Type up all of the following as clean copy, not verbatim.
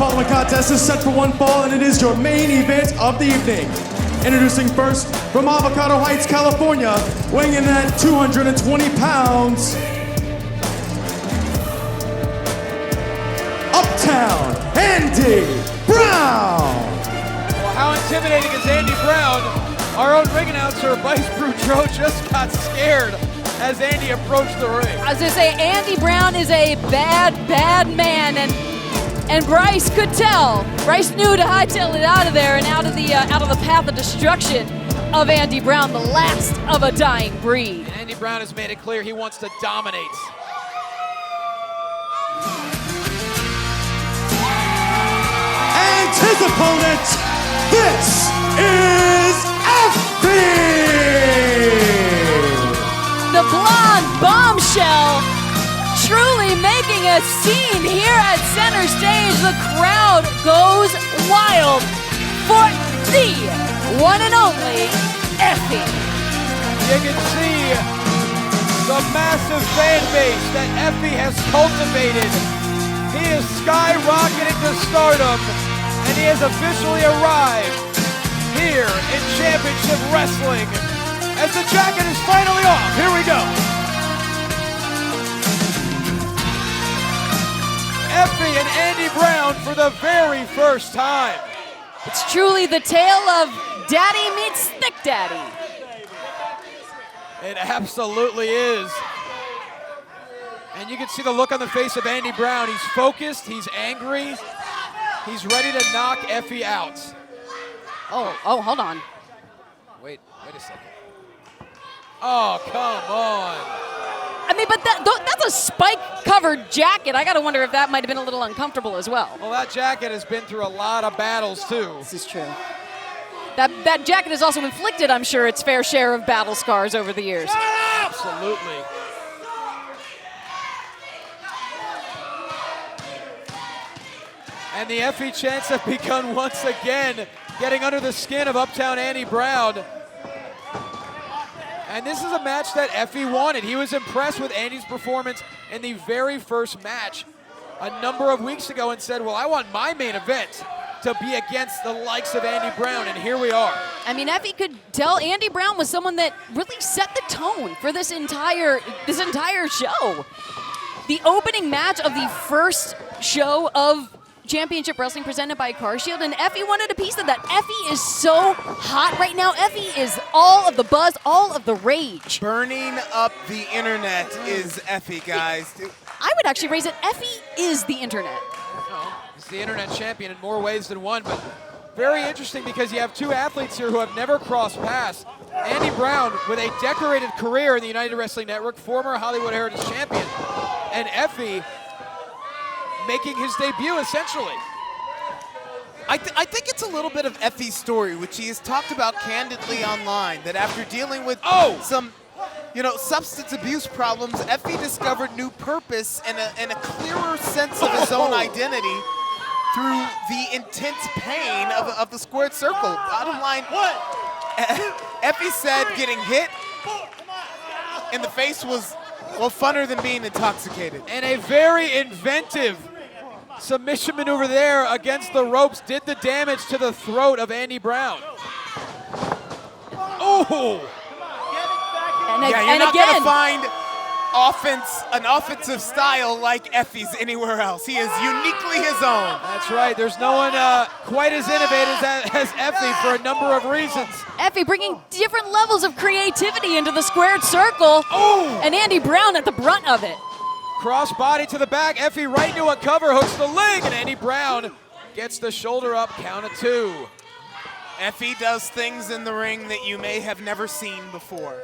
following contest is set for one fall, and it is your main event of the evening. Introducing first, from Avocado Heights, California, weighing in at 220 pounds, Uptown Andy Brown. Well, how intimidating is Andy Brown? Our own ring announcer, Vice Boudreaux, just got scared as Andy approached the ring. I was gonna say, Andy Brown is a bad, bad man, and Bryce could tell. Bryce knew to hightail it out of there and out of the path of destruction of Andy Brown, the last of a dying breed. And Andy Brown has made it clear he wants to dominate. And his opponent, this is Effy! The blonde bombshell truly making a scene here at center stage. The crowd goes wild for the one and only Effy. You can see the massive fan base that Effy has cultivated. He is skyrocketing to stardom, and he has officially arrived here in Championship Wrestling as the jacket is finally off. Here we go. Effy and Andy Brown for the very first time. It's truly the tale of Daddy meets Thick Daddy. It absolutely is. And you can see the look on the face of Andy Brown. He's focused, he's angry, he's ready to knock Effy out. Oh, hold on. Wait a second. Oh, come on. I mean, but that's a spike-covered jacket. I gotta wonder if that might have been a little uncomfortable as well. Well, that jacket has been through a lot of battles, too. This is true. That jacket has also inflicted, I'm sure, its fair share of battle scars over the years. Absolutely. And the Effy chants have begun once again, getting under the skin of Uptown Andy Brown. And this is a match that Effy wanted. He was impressed with Andy's performance in the very first match a number of weeks ago and said, well, I want my main event to be against the likes of Andy Brown, and here we are. I mean, Effy could tell Andy Brown was someone that really set the tone for this entire show. The opening match of the first show of Championship Wrestling presented by CarShield, and Effy wanted a piece of that. Effy is so hot right now. Effy is all of the buzz, all of the rage. Burning up the internet is Effy, guys. I would actually raise it, Effy is the internet. He's the internet champion in more ways than one, but very interesting because you have two athletes here who have never crossed paths. Andy Brown with a decorated career in the United Wrestling Network, former Hollywood Heritage champion, and Effy making his debut, essentially. I think it's a little bit of Effy's story, which he has talked about candidly online, that after dealing with some, substance abuse problems, Effy discovered new purpose and a clearer sense of his own identity through the intense pain of the squared circle. Bottom line, Effy said getting hit in the face was, well, funner than being intoxicated. And a very inventive submission maneuver there against the ropes did the damage to the throat of Andy Brown. Oh! You're not going to find an offensive style like Effy's anywhere else. He is uniquely his own. That's right. There's no one quite as innovative as Effy for a number of reasons. Effy bringing different levels of creativity into the squared circle. Oh! And Andy Brown at the brunt of it. Cross body to the back. Effy right into a cover, hooks the leg, and Andy Brown gets the shoulder up, count of two. Effy does things in the ring that you may have never seen before.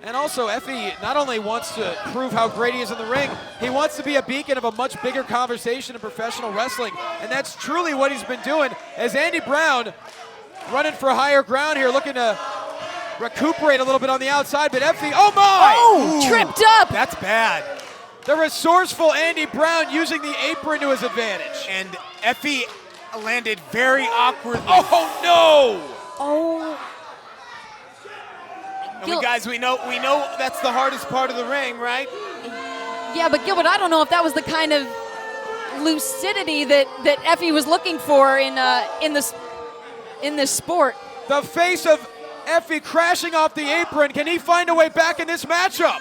And also, Effy not only wants to prove how great he is in the ring, he wants to be a beacon of a much bigger conversation in professional wrestling. And that's truly what he's been doing, as Andy Brown running for higher ground here, looking to recuperate a little bit on the outside, but Effy, oh my! Oh, tripped up! That's bad. The resourceful Andy Brown using the apron to his advantage. And Effy landed very awkwardly. Oh no! Oh. And guys, we know that's the hardest part of the ring, right? Yeah, but Gilbert, I don't know if that was the kind of lucidity that Effy was looking for in this sport. The face of Effy crashing off the apron. Can he find a way back in this matchup?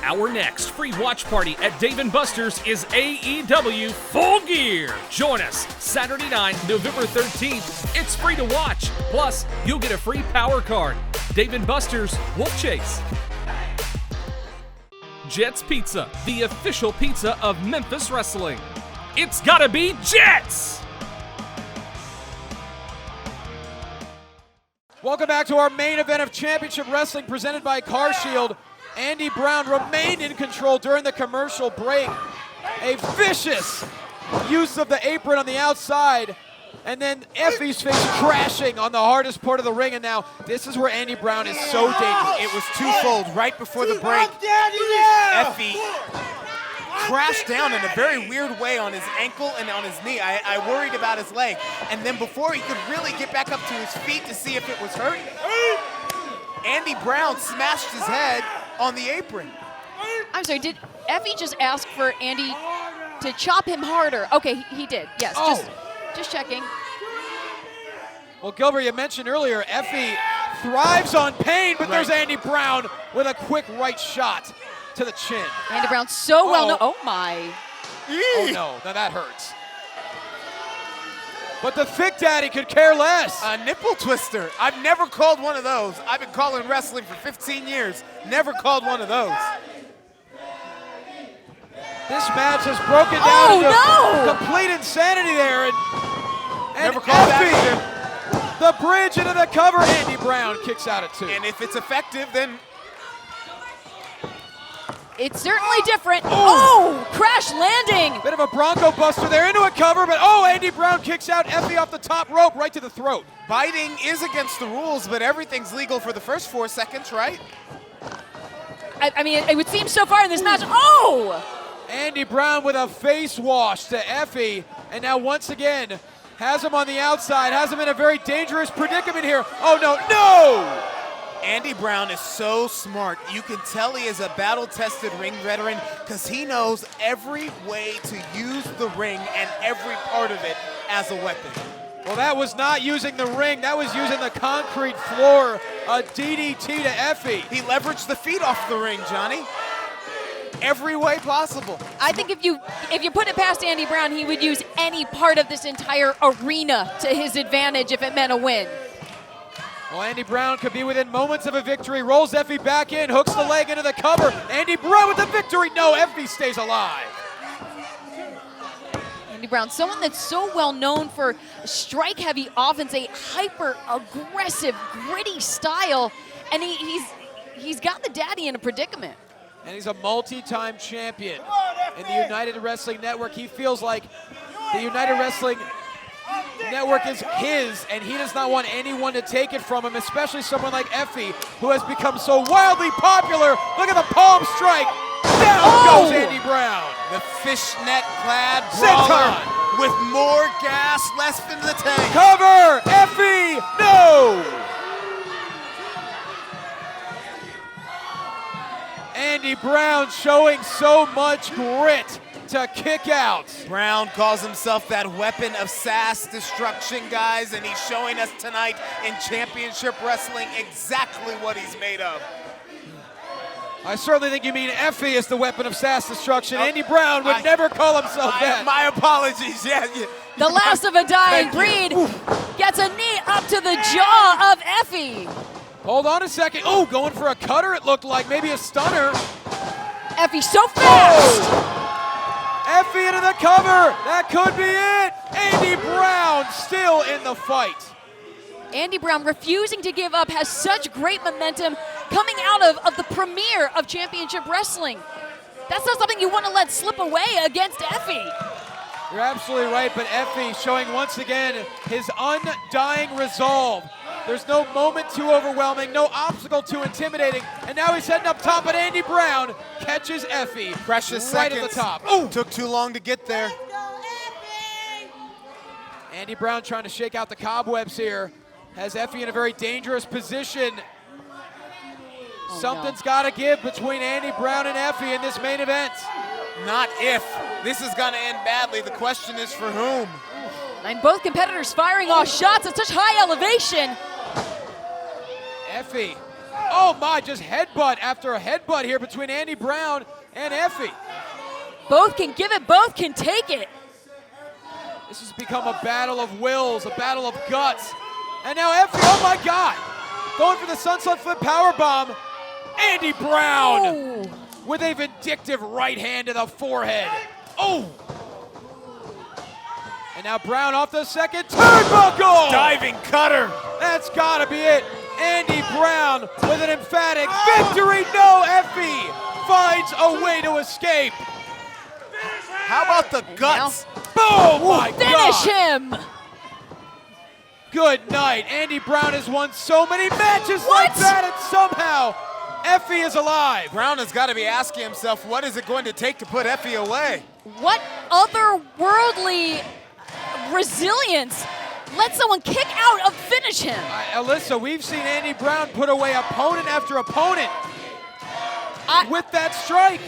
Our next free watch party at Dave & Buster's is AEW Full Gear. Join us Saturday night, November 13th. It's free to watch. Plus, you'll get a free power card. Dave & Buster's Wolf Chase. Jets Pizza, the official pizza of Memphis Wrestling. It's gotta be Jets! Welcome back to our main event of Championship Wrestling presented by Car Shield. Andy Brown remained in control during the commercial break. A vicious use of the apron on the outside. And then Effy's face crashing on the hardest part of the ring. And now this is where Andy Brown is so dangerous. It was twofold. Right before the break, Effy crashed down in a very weird way on his ankle and on his knee. I worried about his leg. And then before he could really get back up to his feet to see if it was hurt, Andy Brown smashed his head on the apron. I'm sorry, did Effy just ask for Andy to chop him harder? Okay, he did, yes, just checking. Well, Gilbert, you mentioned earlier, Effy thrives on pain, but there's Andy Brown with a quick right shot to the chin. Andy Brown so well known. Oh my. Oh no, now that hurts. But the Thick Daddy could care less. A nipple twister. I've never called one of those. I've been calling wrestling for 15 years. Never called one of those. This match has broken down into complete insanity there. And Never called Effy, that. the bridge into the cover. Andy Brown kicks out at 2. And if it's effective, then it's certainly different. Oh, crash landing. Bit of a Bronco Buster there into a cover, but Andy Brown kicks out Effy off the top rope right to the throat. biting is against the rules, but everything's legal for the first 4 seconds, right? I mean, it would seem so far in this match. Oh! Andy Brown with a face wash to Effy, and now once again has him on the outside, has him in a very dangerous predicament here. Oh no, no! Andy Brown is so smart. You can tell he is a battle-tested ring veteran because he knows every way to use the ring and every part of it as a weapon. Well, that was not using the ring. That was using the concrete floor. A DDT to Effy. He leveraged the feet off the ring, Johnny. Every way possible. I think if you put it past Andy Brown, he would use any part of this entire arena to his advantage if it meant a win. Well, Andy Brown could be within moments of a victory. Rolls Effy back in, hooks the leg into the cover. Andy Brown with the victory. No, Effy stays alive. Andy Brown, someone that's so well known for strike-heavy offense, a hyper-aggressive, gritty style, and he's got the daddy in a predicament. And he's a multi-time champion in the United Wrestling Network. He feels like the United Wrestling Network is his, and he does not want anyone to take it from him, especially someone like Effy, who has become so wildly popular. Look at the palm strike. Down goes Andy Brown. The fishnet-clad brawler with more gas left in the tank. Cover! Effy! No! Andy Brown showing so much grit to kick out. Brown calls himself that weapon of sass destruction, guys, and he's showing us tonight in Championship Wrestling exactly what he's made of. I certainly think you mean Effy is the weapon of sass destruction. Andy Brown would never call himself that. My apologies, yeah. The last of a dying breed gets a knee up to the jaw of Effy. Hold on a second. Oh, going for a cutter, it looked like. Maybe a stunner. Effy so fast. Effy into the cover. That could be it. Andy Brown still in the fight. Andy Brown refusing to give up, has such great momentum coming out of the premiere of Championship Wrestling. That's not something you want to let slip away against Effy. You're absolutely right, but Effy showing once again his undying resolve. There's no moment too overwhelming, no obstacle too intimidating, and now he's heading up top, and Andy Brown catches Effy Precious right seconds. at the top. Oh, took too long to get there. Andy Brown trying to shake out the cobwebs here. Has Effy in a very dangerous position. Something's got to give between Andy Brown and Effy in this main event. Not if. This is going to end badly. The question is for whom? And both competitors firing off shots at such high elevation. Effy. Oh my, just headbutt after a headbutt here between Andy Brown and Effy. Both can give it, both can take it. This has become a battle of wills, a battle of guts. And now Effy, oh my God, going for the sunset flip powerbomb. Andy Brown with a vindictive right hand to the forehead. Oh! And now Brown off the second turnbuckle. Diving cutter. That's gotta be it. Andy Brown with an emphatic victory. No, Effy finds a way to escape. How about the guts? Boom! My Finish God. him. Good night. Andy Brown has won so many matches like that, and somehow Effy is alive. Brown has got to be asking himself, what is it going to take to put Effy away? What otherworldly resilience let someone kick out of finish him? Alyssa, we've seen Andy Brown put away opponent after opponent with that strike.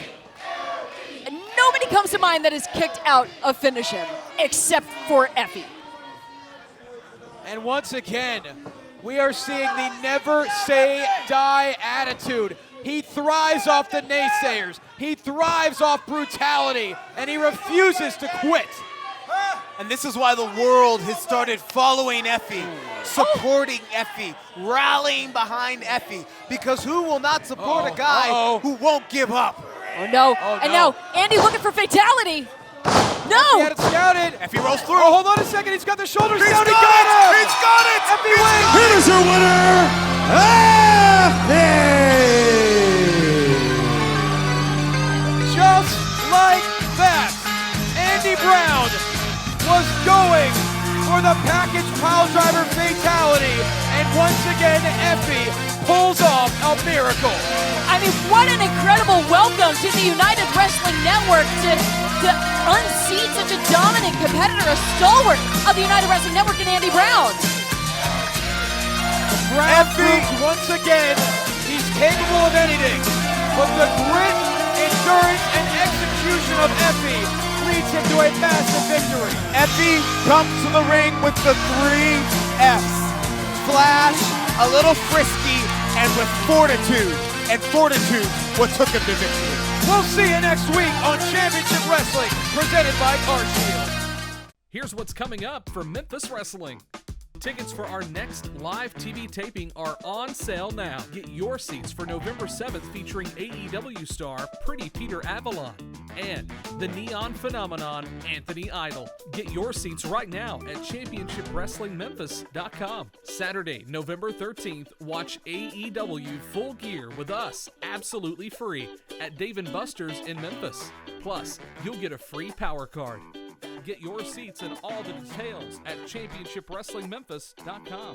Nobody comes to mind that is kicked out of finish him except for Effy. And once again, we are seeing the never say die attitude. He thrives off the naysayers. He thrives off brutality, and he refuses to quit. And this is why the world has started following Effy, supporting Effy, rallying behind Effy, because who will not support a guy who won't give up? Oh no. And now Andy looking for fatality. No! He had it scouted. Effy rolls through. Oh, hold on a second. He's got the shoulders down. He got got it! him. He's got it! Effy wins. Here's your winner, Effy! Just like that, Andy Brown was going for the package piledriver fatality, and once again, Effy pulls off a miracle. I mean, what an incredible welcome to the United Wrestling Network to unseat such a dominant competitor, a stalwart of the United Wrestling Network in Andy Brown. Brown proves once again he's capable of anything, but the grit, endurance, and execution of Effy leads him to a massive victory. Effy comes to the ring with the 3 Fs. Flash, a little frisky, and with fortitude. And fortitude what took him to victory. We'll see you next week on Championship Wrestling, presented by CarShield. Here's what's coming up for Memphis Wrestling. Tickets for our next live TV taping are on sale now. Get your seats for November 7th featuring AEW star Pretty Peter Avalon and the Neon Phenomenon Anthony Idol. Get your seats right now at ChampionshipWrestlingMemphis.com. Saturday, November 13th, watch AEW Full Gear with us absolutely free at Dave & Buster's in Memphis. Plus, you'll get a free power card. Get your seats and all the details at ChampionshipWrestlingMemphis.com.